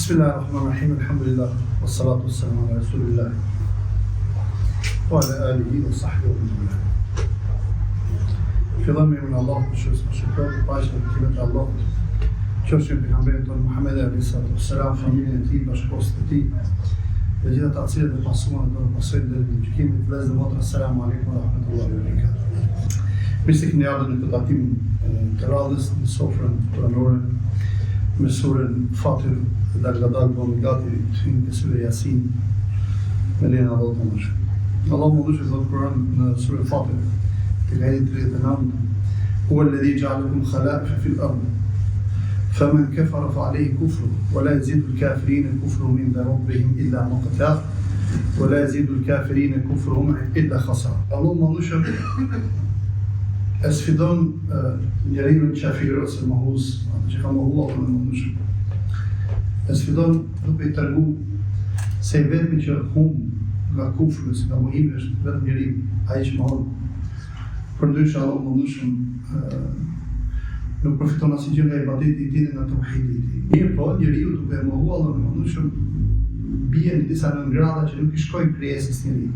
Bismillahirrahmanirrahim, alhamdulillah, wassalatu wassalamu ala rasulillah, wa ala alihi wa sahbihi wa man wala. Fillon me emrin e Allahut, me shpërblyer paqja dhe bekimet e Allahut. Qofshin pejgamberin tonë Muhammed alayhi salatu wassalam, familjen e tij, bashkëpunëtorët e tij, dhe gjithë ata që do pasuan dhe do pasojnë deri në gjykimin e vëllezërve motra. Assalamu alaikum wa rahmatullahi wa barakatuh. Mirë se keni ardhur në këtë takim të radhës në sofrën pranore me surën Fatir dhe Al-Gadal bëmë gati të hynë në surë Yasin me lejnë Allah të mëshë. Allah më dhëshë thotë Kur'an në surën Fatir të gajin 39 Huwa alladhi ja'alakum khala'ifa fil ardh faman kafara fa alayhi kufru wa la yazidu al-kafirina kufruhum inda rabbihim illa maqta wa la yazidu al-kafirina kufruhum illa khasara. Allah më dhëshë e sfidon njeriu qafir ose mohus, që ka mohuar në mundshëm. E sfidon duke i tregu se vetëm që nga kufri, nga mohimi është vetëm njeriu, ai që mohon. Përndryshe Allah mundshëm nuk përfiton asgjë nga ibadeti i tij dhe nga tauhidi i tij. Mirë po, njeriu duke mohuar Allah mundshëm bie në disa nëngrada që nuk i shkojnë krijesës njeriu.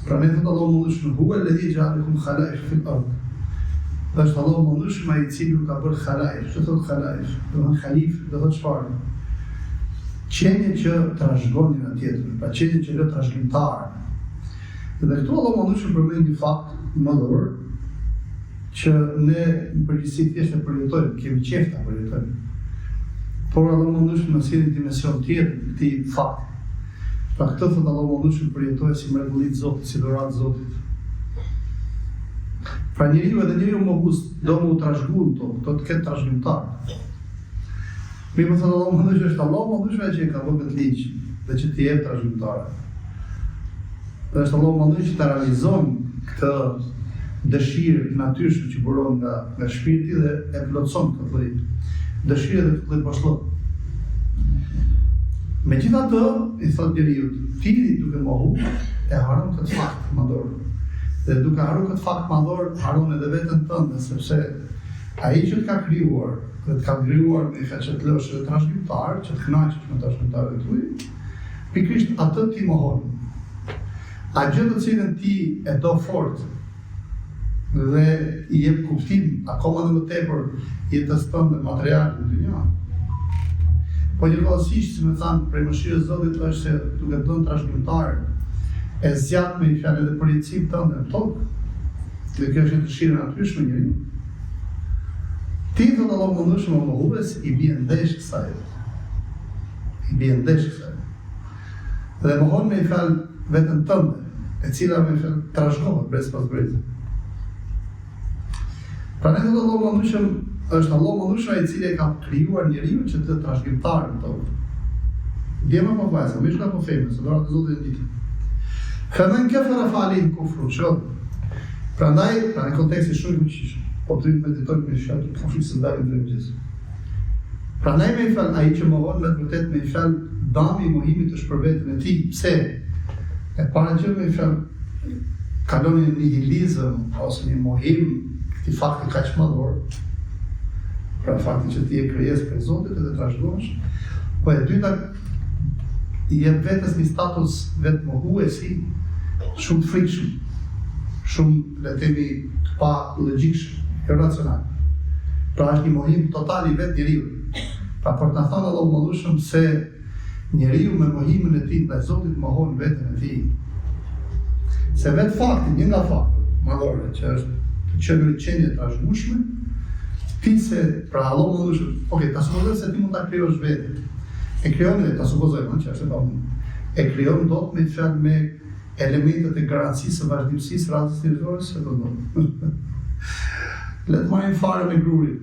Pra ne thëtë Allah mëndëshme, huwa alladhi ja'alakum khala'ifa fil ardh. Dhe është Allah mëndëshme ai i cili ka bërë khalaif. Që thotë khalaif? Do thënë khalif, do thëtë çfarë? Qenie që trashëgon njëra tjetrën, pra qenie që lë trashëgimtar. Dhe këtu Allah mëndëshme përmend një fakt madhor që ne në përgjithësi thjesht e përjetojmë, kemi qejf ta përjetojmë. Por Allah mëndëshme në sjellë dimension tjetër këtij fakti. Pra këtë thëtë Allah më ndushën përjetoj si mrekullit Zotit, si dorat Zotit. Pra njeriu edhe njeriu mohus do më u trashëguar do të ketë trashëgimtar. Mi më thëtë Allah më ndushën është Allah më ndushën që e ka bërë këtë ligj dhe që t'i jep trashëgimtare. Dhe është Allah më ndushën që të realizon këtë dëshirë të natyrshme që buron nga shpirti dhe e plotëson këtë lloj dëshire dhe këtë lloj bashkëllë. Megjithatë, i thotë njeriu, ti duke mohu e haron këtë fakt madhor. Dhe duke haruar këtë fakt madhor, haron edhe veten tënde, sepse ai që të ka krijuar, dhe të ka krijuar me që të lësh dhe trashëgimtar, që të kënaqesh me trashëgimtarët e tuaj, pikërisht atë ti mohon. A gjë të cilën ti e do fort dhe i jep kuptim, akoma dhe më tepër jetës tënde materiale në dynjë. Po njëkohësisht, si me thanë, prej mëshirës Zotit është se duke dhënë trashëgimtar e zjat me një fjalë edhe përjetësim tënde në tokë, dhe kjo është dëshira natyrshme njeriu. Ti thotë Allah mëndshëm o mohues i bie ndesh kësaj. I bie ndesh kësaj. Dhe mohon me një fjalë veten tënde, e cila me një fjalë trashëgohet brez pas breze. Pra ne thotë Allah mëndshëm është Allah mëndshëm i cili e ka krijuar njeriu që të trashëgimtar në tokë. Djema po vajza, më shka po fejme, se dorat e Zotit e ditë. Faman kafara fa alayhi kufru, shoh. Prandaj, në kontekstin shumë i fuqishëm, po të meditojmë me fjalë të kufrit së ndalën të mëngjes. Prandaj me fjalë ai që mohon me vërtet me fjalë dami i mohimit është për veten e tij. Pse? E para gjë me fjalë kalon në nihilizëm ose një mohim këtij fakti kaq madhor. Pra fakti që ti e krijes për Zotit edhe trashëgohesh, po e dyta i jep vetes një status vetë mohuesi shumë të frikshëm, shumë le të themi të pa logjikshëm, irracional. Pra është një mohim total i vetë njeriu. Pra për të thënë Allah mëndshëm se njeriu me mohimin e tij ndaj Zotit mohon veten e tij. Se vetë fakti, një nga faktet madhore që është të qenë qenie trashëgueshme, ti se, pra Allah më dhëshë, ta supozojmë se ti mund ta krijosh vetë. E krijon dhe ta supozojmë, që është e pa mund. E krijon dot me fjalë me elementet e garancisë së vazhdimësisë radhës njerëzore, se do të. Le të marrim fare me grurin.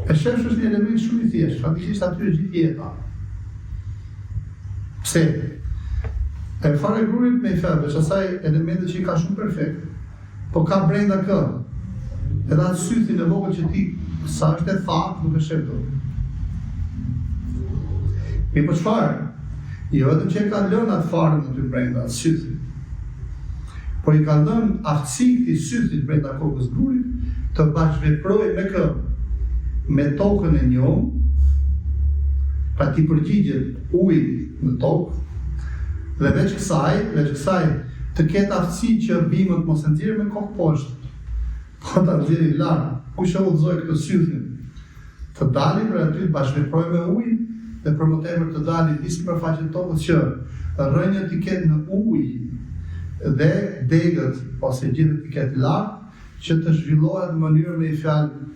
E shefsh është një element shumë i thjeshtë, fatikisht aty është gjithë jeta. Pse? E fare grurit me fjalë, veç asaj elemente që i ka shumë perfekt, po ka brenda kë. Edhe atë sythin e vogël që ti sa është e thatë nuk e shef dot. Mi po çfarë? Jo vetëm që e ka lënë atë farën aty brenda, atë sythin. Por i ka dhënë aftësi këtij sythit brenda kokës grurit të bashkëveprojë me kë? Me tokën e njohur pra ti përgjigjet ujit në tokë, dhe veç kësaj të ketë aftësi që bimët mos e nxjerrë me kokë poshtë, po ta nxjerrë larg. Kush e udhëzoi këtë sythin? Të dalin për aty të bashkëveprojnë me ujin dhe për më tepër të dalin në sipërfaqen e tokës që rrënjët i ketë në ujë dhe degët ose gjithë i ketë larg që të zhvillohet në mënyrë me fjalë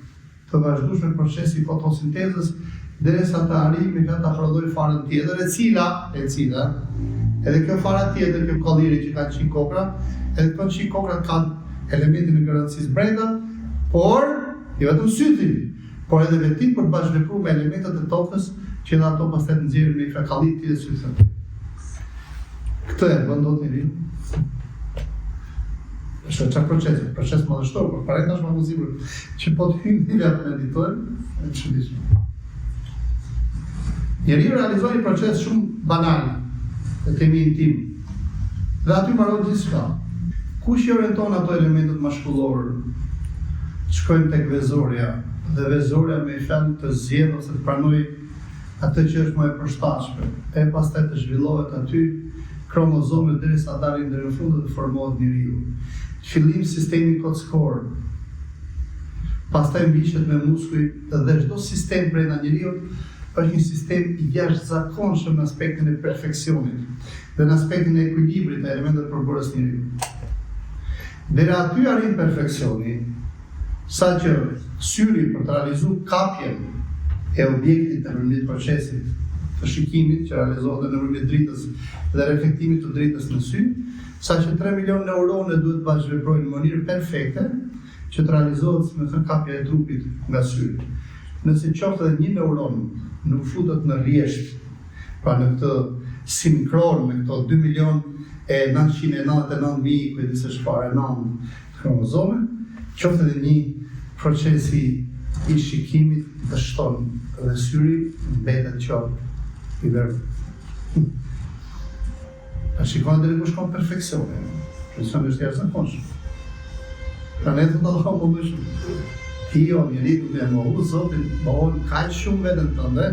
të vazhdueshme procesi fotosintezës derisa të arrijë me fjalë ta prodhojë farën tjetër e cila edhe kjo fara tjetër, kjo kolliri që kanë 100 kokra, edhe këto 100 kokra kanë elementin e garancisë brenda, por jo vetëm sytin, por edhe vetim për të bashkëvepruar me elementet e tokës që edhe ato pastaj të nxjerrin me fekallit të sytit. Këtë e bën dot njeriu. Është çfarë proces madhështor, por para ndash më muzikë që po të hyjë në vetë meditor, e çuditshme. Njeriu realizoi një proces shumë banal, e themi intim. Dhe aty mbaron gjithçka. Kush i orienton ato elementet mashkullor? Shkojnë tek vezorja, dhe vezorja me fjalë të zgjedhë ose të pranojë atë që është më e përshtatshme. E pastaj të zhvillohet aty kromozomet derisa dalin deri në fund dhe formohet njeriu. Fillim sistemi kockor, pastaj mbishet me muskuj dhe çdo sistem brenda njeriu është një sistem i jashtëzakonshëm në aspektin e perfeksionit dhe në aspektin e ekuilibrit të elementeve përbërës njeriu. Deri aty arrin perfeksioni, saqë syri për të realizuar kapjen e objektit nëpërmjet procesit të shikimit që realizohet nëpërmjet dritës dhe reflektimit të dritës në sy, saqë 3 milion neuronë duhet të bashkëveprojnë në mënyrë perfekte që të realizohet, me thënë, kapja e trupit nga syri. Nëse qoftë edhe një neuron nuk futet në rjesht, pra në këtë sinkron me këto 2.999.000 kujdes e çfarë kromozome, qoftë edhe një procesi i shikimit dështon dhe syri mbetet qoftë i verbë. Ta shikon deri ku shkon perfeksioni. Perfeksioni është jashtëzakonshëm. Pra ne do të Allahu më shumë. Ti o njeriu me mohu Zotin, mohon kaq shumë veten tënde,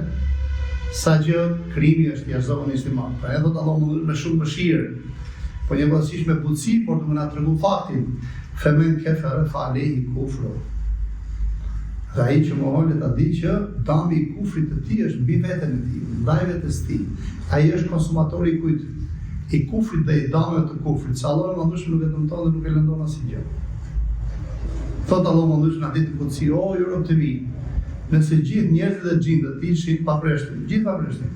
sa që krimi është jashtëzakonisht i madh. Pra edhe do të Allahu me shumë mëshirë, po njëkohësisht me butësi, por të më na tregu faktin. Femen kefere fa alehi kufru. Dhe ai që mohon le ta di që dami i kufrit të tij është mbi veten e tij, ndaj vetes tij. Ai është konsumatori i kujt? I kufrit dhe i damëve të kufrit. Sa Allahu më ndoshta nuk e dëmton dhe nuk e lëndon asgjë. Thot Allah më ndushë në ditë të këtësi, o, ju rob të mi, nëse gjithë njerëzit dhe gjindët të ishin papreshtin, gjithë papreshtin,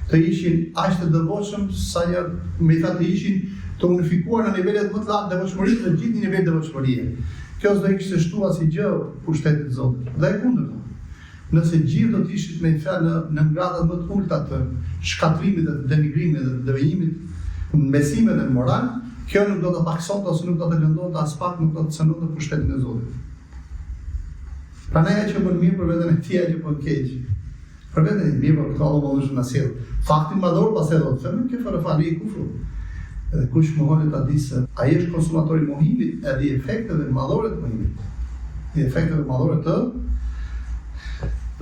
të ishin aq të devotshëm, sa një, me tha të ishin të unifikuar në nivellet më të lartë devotshmërisë në gjithë një nivel devotshmërie. Kjo s'do i kishte shtuar asgjë pushtetit të Zotit. Dhe e kundërta. Nëse gjithë do të ishin me fjalë në gradat më të ulta të shkatrimit dhe të denigrimit dhe të devijimit, në besime dhe në moral, kjo nuk do të paksonte ose nuk do të lëndonte as pak, nuk do të cënonte pushtetin e Zotit. Prandaj ajo që bën mirë për veten e tij, ajo që bën keq. Për veten e mirë, por Allahu më vjen na sjell. Fakti madhor pastaj do të them që fare fali kufru. Edhe kush mohon ta di se ai është konsumatori i mohimit edhe i efekteve madhore të mohimit. I efekteve madhore të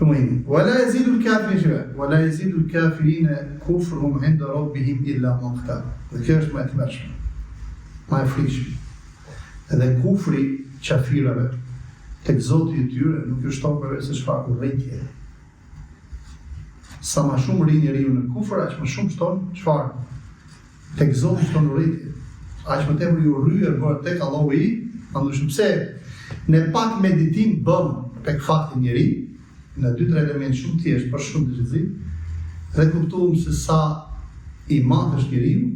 mohimit. Wala yazidu al-kafirin, wala yazidu al-kafirin kufruhum 'inda rabbihim illa maqta. Dhe kjo është më e tmerrshme. Ma e frikshme. Edhe kufri qafirave tek Zoti i tyre nuk ju shton përveç se çfarë urrëtie. Sa më shumë rri njeriu në kufër, aq më shumë shton çfarë? Tek Zoti shton urrëtie. Aq më tepër ju rryer bëhet tek Allahu i, ndoshta pse ne pak meditim bëm tek fakti njeri, në 2-3 elementë shumë thjesht, por shumë të rrezik, dhe kuptuam se sa i madh është njeriu,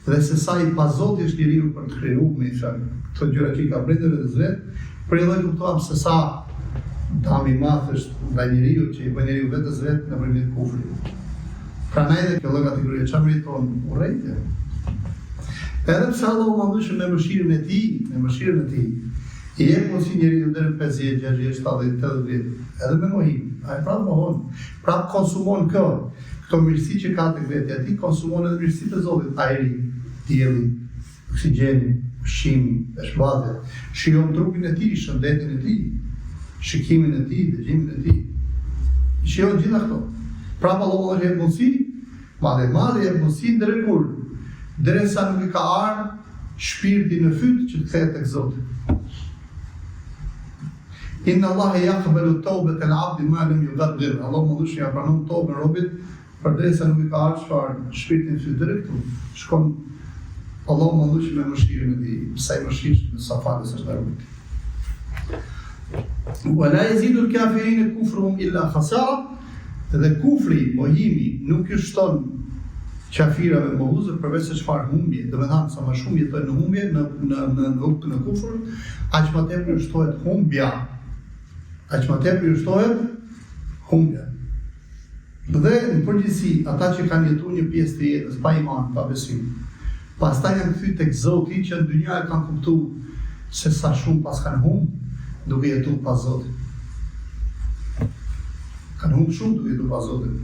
dhe se sa i pazoti është njeriu për të krijuar me këto gjëra që i ka bërë vetes vet, por edhe kuptuam se sa dami i madh është nga njeriu që i bën njeriu vetes vet nëpërmjet kufrit. Prandaj edhe kjo lloj kategorie çfarë meriton urrëtie. Edhe pse Allahu më ndushë me mëshirën e tij, i jep mundësi njeriu deri në 50, 60, 70, 80 vjet, edhe me mohim. Ai prapë mohon, prapë konsumon këto mirësi që ka tek vetja e tij, konsumon edhe mirësitë e Zotit, ajri, dielli, oksigjeni, ushqimi, shërbëtitja, shijon trupin e tij, shëndetin e tij, shikimin e tij, dëgjimin e tij. Shijon gjitha këto. Prapë Allahu më jep mundësi, madje jep mundësi deri kur, derisa nuk I ka ardhur shpirti në fyt që të kthehet tek Zoti. Inna Allaha yaqbalu tawbata al-'abdi ma lam yughadir. Allahu më dhush ja pranon tobën e robit përderisa nuk I ka ardhur çfarë shpirti në fyt deri këtu. Shkon Allahu më dhush me mëshirën e tij, sa I mëshirshëm në safatës është robit. Wa la yazidu al-kafirin kufruhum illa khasara. Dhe kufri, mohimi, nuk I shton qafirave mohuzë përveç se çfarë humbje. Do të thonë sa më shumë jetojnë në humbje, në kufër, aq më tepër shtohet humbja. Aq më tepër shtohet humbja. Dhe në përgjithësi, ata që kanë jetuar një pjesë të jetës pa iman, pa besim, pastaj janë kthyer tek Zoti që në dynjë kanë kuptuar se sa shumë pas kanë humbur duke jetuar pa Zotin. Kanë humbur shumë duke jetuar pa Zotin.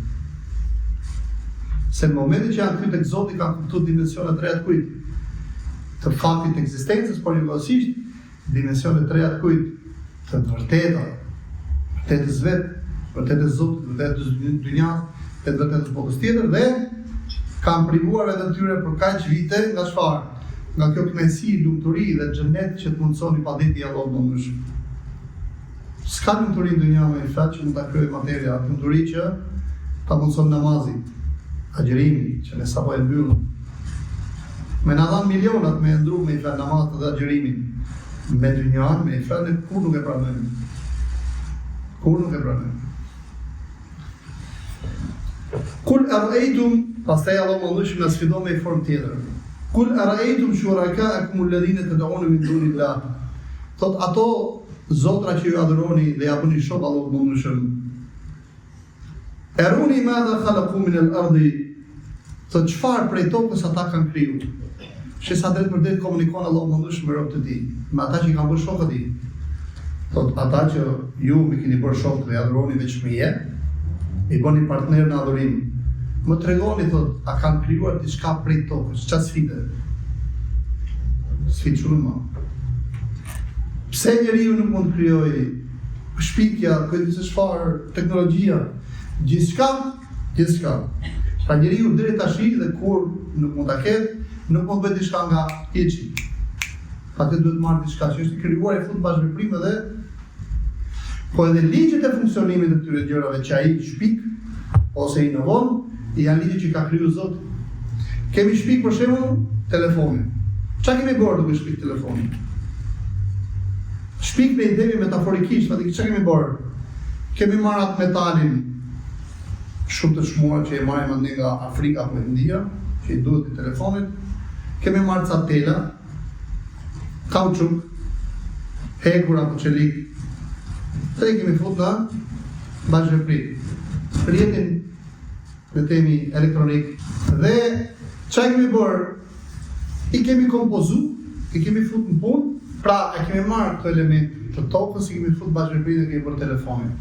Se në momentin që janë kthyer tek Zoti kanë kuptuar dimensionet e reja të kujt? Të faktit të ekzistencës, por njëkohësisht dimensionet e reja të kujt? Të vërtetës vetë, vërtetës Zotit, vërtetës dynjas, të vërtetës botës tjetër dhe kanë privuar edhe tyre për kaq vite nga çfarë? Nga kjo kënaqësi, lumturi dhe xhenet që të mundsoni pa ditë I Allahut më shumë. S'ka lumturi në dynja me fat që mund ta kryej materia, lumturi që ta mundson namazi, agjerimi, që ne sapo e mbyllëm. Me na dhanë milionat me ndru me I fat namazit dhe agjerimin. Me dynjan, me I fat kur nuk e pranojmë. Kur nuk e pranojmë. Kul ara'aytum, pastaj Allahu më dhush na sfidon me formë tjetër. Kul ara'aytum shuraka'akum alladhina tad'una min dunillah. Thot ato zotra që ju adhuroni dhe ja bëni shok Allahut më dhushëm. Aruni madha khalaqu min al-ardi. Thot çfarë prej tokës ata kanë krijuar. Që sa drejt për drejt komunikon Allahu më dhush me robët e tij, me ata që kanë bërë shokët e tij. Thot ata që ju më keni bërë shok dhe adhuroni veç meje, I bëni partner në adhurim. Më tregoni thot, a kanë krijuar diçka prej tokës? Çfarë sfide? Sfidë shumë. Pse njeriu nuk mund të krijojë shpikja, këtë çfarë teknologjia, gjithçka. Pra njeriu deri tash dhe kur nuk mund ta ketë, nuk mund bëj diçka nga hiçi. Atë duhet marrë diçka që është krijuar e fut bashkëprim edhe po edhe ligjet e funksionimit të këtyre gjërave që ai shpik ose inovon, janë ligje që ka krijuar Zoti. Kemi shpik për shembull telefonin. Çfarë kemi bërë duke shpik telefonin? Shpik me idemi metaforikisht, çfarë kemi bërë? Kemi marrë atë metalin shumë të çmuar që e marrim atë nga Afrika apo India, që I duhet I telefonit. Kemi marrë ca tela, kauçuk, hekur apo çelik. Dhe kemi fut në bashkëprim. Rrjetin le themi elektronik dhe çfarë kemi bërë? I kemi kompozuar, I kemi fut në punë, pra e kemi marrë këto elemente të tokës, I kemi fut bashkëprim dhe kemi bërë telefonin.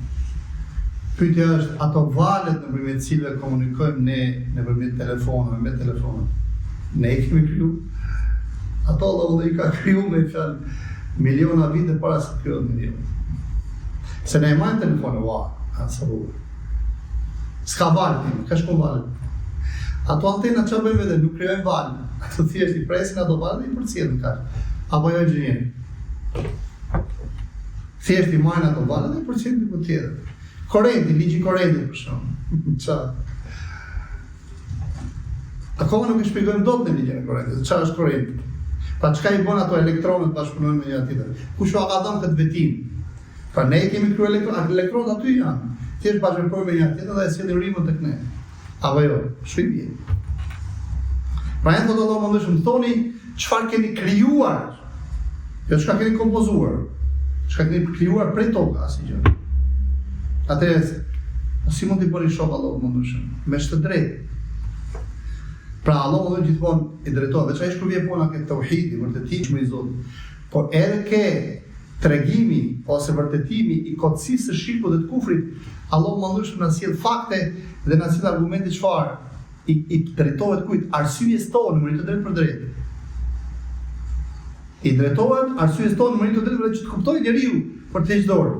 Pyetja është ato valët nëpërmjet cilëve komunikojmë ne nëpërmjet telefonave, me telefonat. Ne I kemi krijuar. Ato Allahu I ka krijuar me fjalë miliona vite para se të krijohet njeriu. Se ne marrim telefonin, sa bukur. S'ka valë, ka shkon valë. Ato antena çfarë bëjnë vetë, nuk krijojnë valë. Ato thjesht I presin ato valë dhe I përcjellin kaq. Apo jo inxhinier. Thjesht I marrin ato valë dhe I përcjellin diku tjetër. Korrenti, ligji korrentit për shembull. Çfarë? Akoma nuk e shpjegojmë dot në ligjin e korrentit. Çfarë është korrenti? Pa çka I bën ato elektronët bashkëpunojnë me njëra tjetrën. Kush ka dhënë këtë vetim? Pra ne kemi krijuar elektronët aty janë. Thjesht bashkëpunojnë me njëra tjetrën dhe e sjellin rrymën tek ne. Apo jo, shpjegoj. Pra janë thotë Allahu më shumë thoni çfarë keni krijuar. Jo çka keni kompozuar. Çka keni krijuar prej tokës asgjë. Atëherë, si mund t'i bëni shok Allahu më shumë? Me shtë drejtë. Pra Allahu më gjithmonë I drejton, veç ai shkruaj puna ke tauhidi, vërtetimi I Zotit. Po edhe ke tregimi ose vërtetimi I kotësisë së shirkut dhe të kufrit, Allahu më shumë na sjell fakte dhe na sjell argumente çfarë I drejtohet kujt? Arsyes tonë në mënyrë të drejtë për drejtë. I drejtohet arsyes tonë në mënyrë të drejtë për drejtë që të kuptojë njeriu për të heqë dorë.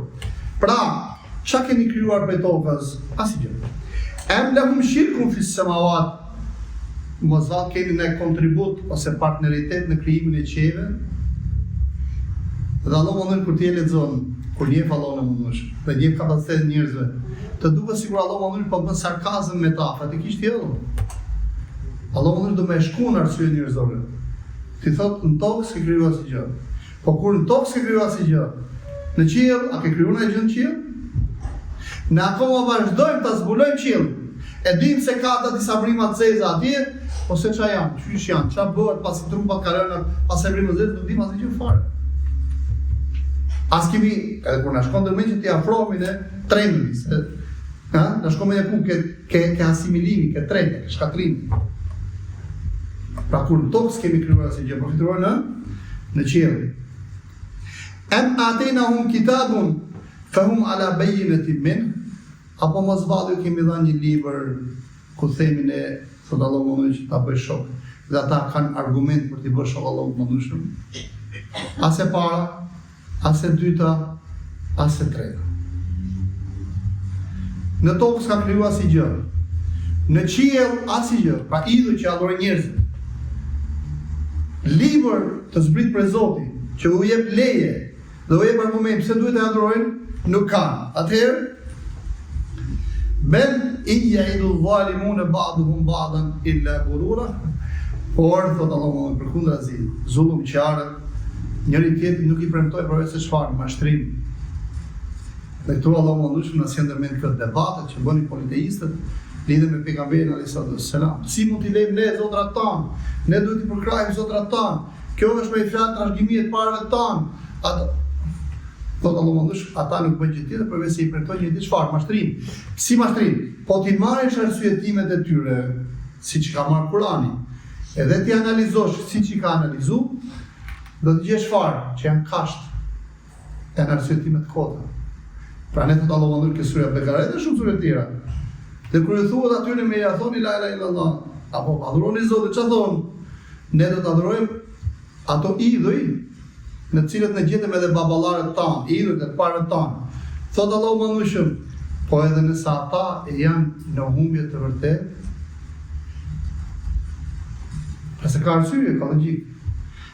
Pra, çka keni krijuar prej tokës? Asgjë. Em lahum shirkun fis samawat. Mos vallë keni në kontribut ose partneritet në krijimin e qiejve. Dhe Allah më kur ti e lexon, kur njeh Allah në mundosh, dhe njeh kapacitet njerëzve, të duket sikur Allah më po bën sarkazëm me ta, fatikisht jo. Allah më do më shkon arsye njerëzore. Ti thot në tokë s'ke krijuar asgjë. Po kur në tokë s'ke krijuar asgjë, në qiell a ke krijuar asgjë në qiell? Ne akoma vazhdojmë ta zbulojmë qiellin. E dim se ka ata disa brima të zeza atje, ose ç'a janë, çysh janë, ç'a bëhet pasi trupat ka rënë, pas brimë zezë, nuk dim asgjë fare. As kemi, edhe kur na shkon ndërmend që ti afrohemi ne trembis, ha? Na shkon me ku ke asimilimi, ke trembë, ke shkatrimi. Pra kur në tokë s'kemi krijuar asgjë, por fituar në qiell. Am atinahum kitabun fahum ala bayyinatin min, apo mos valli kemi dhënë një libër ku themi ne thot Allahu më që ta bëj shok. Dhe ata kanë argument për t'i bërë shok Allahu më ndëshëm. As e para, as e dyta, as e treta. Në tokë s'ka krijuar asgjë. Në qiell asgjë, pra idhë që adhurojnë njerëzit. Libër të zbrit për Zotin, që u jep leje dhe u jep argument pse duhet të adhurojnë, nuk kanë. Atëherë bel ya'idu adh-dhalimuna ba'duhum ba'dan illa ghurura. Por thot Allahu përkundrazi, zullumqtarët njëri tjetrin nuk i premtoi përveç se çfarë, mashtrim. Dhe këtu Allahu më dhush në sjellë ndërmend këtë debatet që bënin politeistët lidhe me pejgamberin alayhis salam. Si mund t'i lejmë ne zotrat tanë? Ne duhet t'i përkrahim zotrat tanë. Kjo është me fjalë trashëgimie të parëve tanë. Ato thot Allahu më dhush, ata nuk bëjnë gjë tjetër përveç se i premtojnë një ditë çfarë, mashtrim. Si mashtrim? Po ti marrësh arsyetimet e tyre, siç ka marrë Kurani, edhe ti analizosh siç i ka analizuar, do të gjesh çfarë, që janë kasht e arsyetimet kota. Pra ne thot Allahu më dhush surja Bekara dhe shumë sure tjera. Dhe kur i thuhet atyre me ja thoni la ilaha illallah, apo adhuroni Zotin, ç'a thon? Ne do të adhurojmë ato idhuj në cilët ne gjetëm edhe baballarët tanë, idhujt e parët tanë. Thot Allahu më dhush, po edhe nëse ata janë në humbje të vërtetë, pse ka arsye, ka logjik.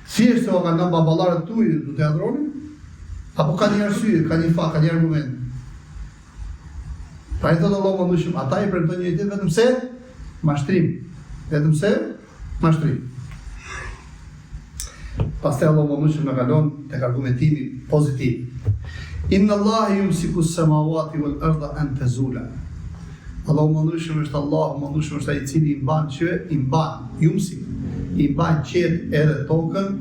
Thjesht se o kanë dhënë baballarët tuaj, do të adhuroni? Apo ka një arsye, ka një fakt, ka një argument? Pra i thot Allahu më dhush, ata i premtojnë një ditë vetëm se mashtrim. Vetëm se mashtrim. Pastaj Allahu më dhush na kalon tek argumentimi pozitiv. Inna Allaha yumsiku as-samawati wal arda an tazula. Allahu më dhush është Allahu më dhush është ai i cili i mban yumsik, i mban qet edhe tokën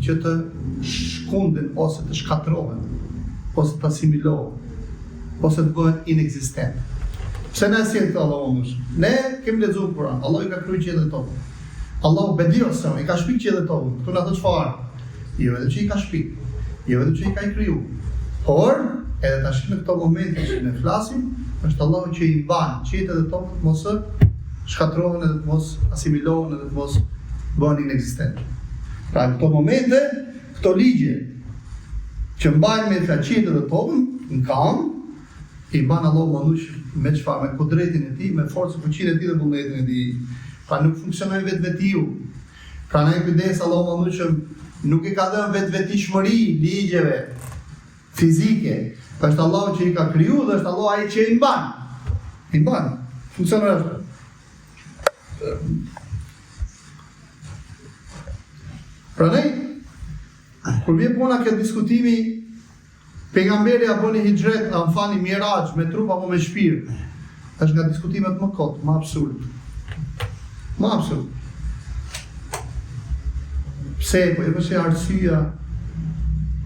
që të shkunden ose të shkatrohen, ose të asimilohen, ose të bëhen inexistent. Pse na sjell këtë Allahu më dhush? Ne kemi lexuar Kur'an, Allahu i ka krijuar qiellin e tokën. Allahu bedios i ka shpik qiellin e tokën. Këtu na thot çfarë? Jo edhe që i ka shpik, jo edhe që i ka krijuar. Por, edhe tash në këto momente që ne flasim, është Allahu që i mban qiellin e tokën mos shkatrohen edhe të mos asimilohen edhe të mos bëhen inexistent. Pra në këto momente, këto ligje që mbajnë me qiellin e tokën në kam, i mban Allahu më dhush me çfarë, me kudretin e tij, me forcën, fuqinë e tij dhe vullnetin e tij. Pra nuk funksionojnë vetvetiu. Pra ne kujdes Allahu më dhush nuk i ka dhënë vetvetishmëri ligjeve fizike. Është Allahu që i ka krijuar dhe është Allahu ai që i mban. I mban. Funksionon ashtu. Pra ne, kur vjen puna këtë diskutimi, pejgamberi apo në hijret, a fani miraj me trup apo me shpirt, është nga diskutimet më kot, më absurd. Më absurd. Pse, po e përse arsyeja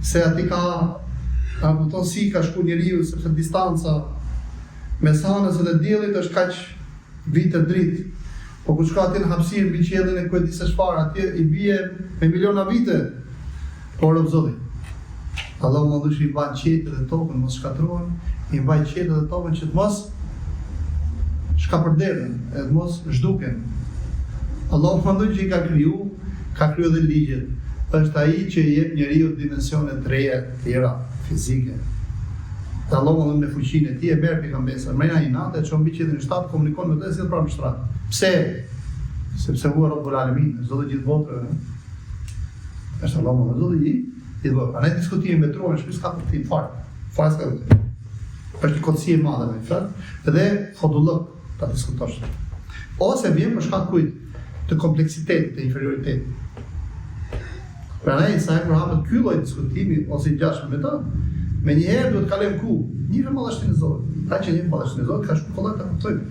se ati ka kupton si ka shku njeriu, sepse distanca mes anës dhe diellit është kaq vite dritë. Po kur shka atje në hapësirë mbi qiellin e kujt di se çfarë, atje i bie me miliona vite. Por o Zoti, Allahu më dhush i mban qiellin dhe tokën mos shkatrohen, i mban qiellin dhe tokën që të mos shkapërderën, edhe mos zhduken. Allahu më dhush që i ka kriju dhe ligjet. Është ai që i jep njeriu dimensione të reja të tjera fizike. Dhe Allah më dhe me fuqinë e ti e merë pejgamberin, mrena i natë, e që mbi qëtën i shtatë, komunikon me të e si dhe pra në shtratë. Pse? Sepse hua Rabbul Alamin, zdo dhe gjithë botërë, është Allah më dhe zdo dhe gjithë botërë. A ne diskutimi me trojnë, shpis ka të tim farë s'ka të është një kotësi e madhe me fërë, edhe fodullëk ta diskutosh. Ose vjen për shkak kujt të kompleksitetit, të inferioritetit. Pra ne, sa e për hapët ky lloj diskutimi, ose i gjashme me ta, me njëherë duhet kalem ku? Njëve madhështinë e Zotit. Ta që njëve madhështinë e Zotit, ka shku kollaj të kuptojnë.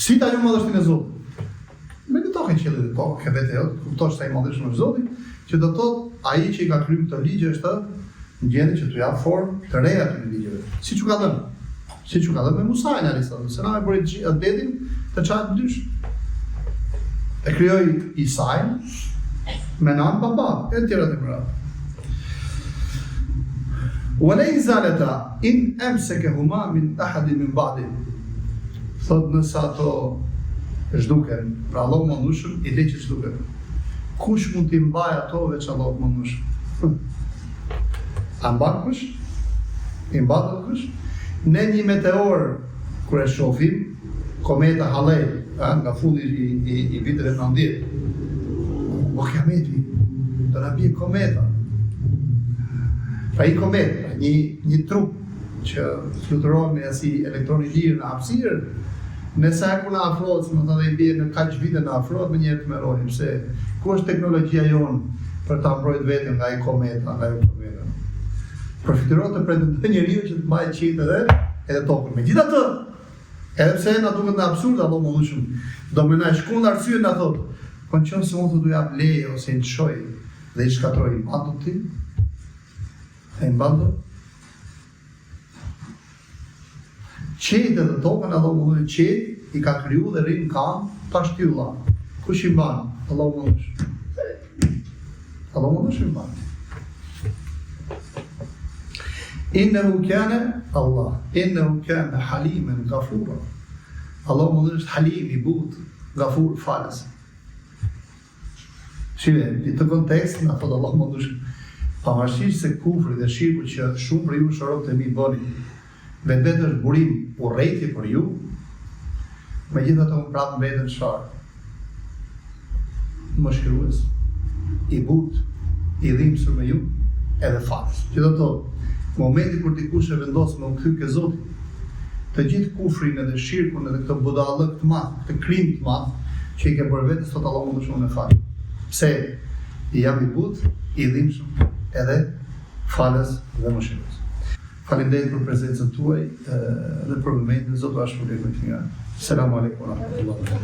Si ta një madhështinë e Zotit? Me në tokën qëllit e tokë, ke vete jotë, kuptosh sa i madhështinë e Zotit, që do thotë ai që i ka kryer këtë ligj është në gjendje që t'u jap formë të reja të ligjeve. Siç u ka dhënë. Siç u ka dhënë me Musajin alayhis se na e bëri adetin të çajt dysh. E krijoi Isain me nan baba, e tjera të mëra. وَلَيْنْ زَالَتَا إِنْ أَمْسَكَهُمَا مِنْ أَحَدٍ مِنْ بَعْدٍ. Thot nësa ato zhduken, pra Allah më nushëm, i le që zhduken. Kush mund t'i mbaj ato veç Allah më nushëm? A mban kush? I mban kush? Ne një meteor, kër e shofim, kometa Halley, nga fundi i viteve 90. O kiameti, do na bie kometa. Pra i komet, një trup që fluturon me si elektroni lirë në hapësirë, nëse ku në afrohet, se më të dhe i bie në kaq vite në afrohet, më njerë të merojnë, pse ku është teknologjia jonë për ta mbrojt vetëm nga i kometa, nga i kometa. Përfituron të pretendon njeriu që të mbajë qitë edhe tokën. Megjithatë, edhe pse na duket në absurd apo më shumë, do më na shkon arsye na thotë, po nëse unë do jap leje ose i çoj dhe i shkatroj imbaut ti, e imbaut. Qetë dhe tokën Allahu më thotë qetë i ka kriju dhe rrin kam ta shtylla. Kush i mban? Allahu më thotë. Allahu më thotë mban. Innehu kana Allah, innehu kana haliman ghafura. Allahu më është halim i butë, ghafur falës. Shile, në të kontekst, në thotë Allah më dhështë, pavarësisht se kufri dhe shirku që shumë për ju shërot të mi bëni, vetë është burim urrejtje për ju, me gjithë të më prapë mbetën sharë. Më shkrues, i butë, i dhimbësur me ju, edhe falës. Që do të momenti kur dikush e vendos me u kthy ke Zoti, të gjithë kufrin edhe shirkun edhe këtë budallëk të madh, këtë krim të madh që i ke bërë vetes sot Allahu më shumë në fal. Pse i jam i butë, i dhimbshëm edhe falës dhe mëshirës. Faleminderit për prezencën tuaj dhe për momentin Zoti ju shpërblet me të mirë. Selam aleikum wa rahmatullahi.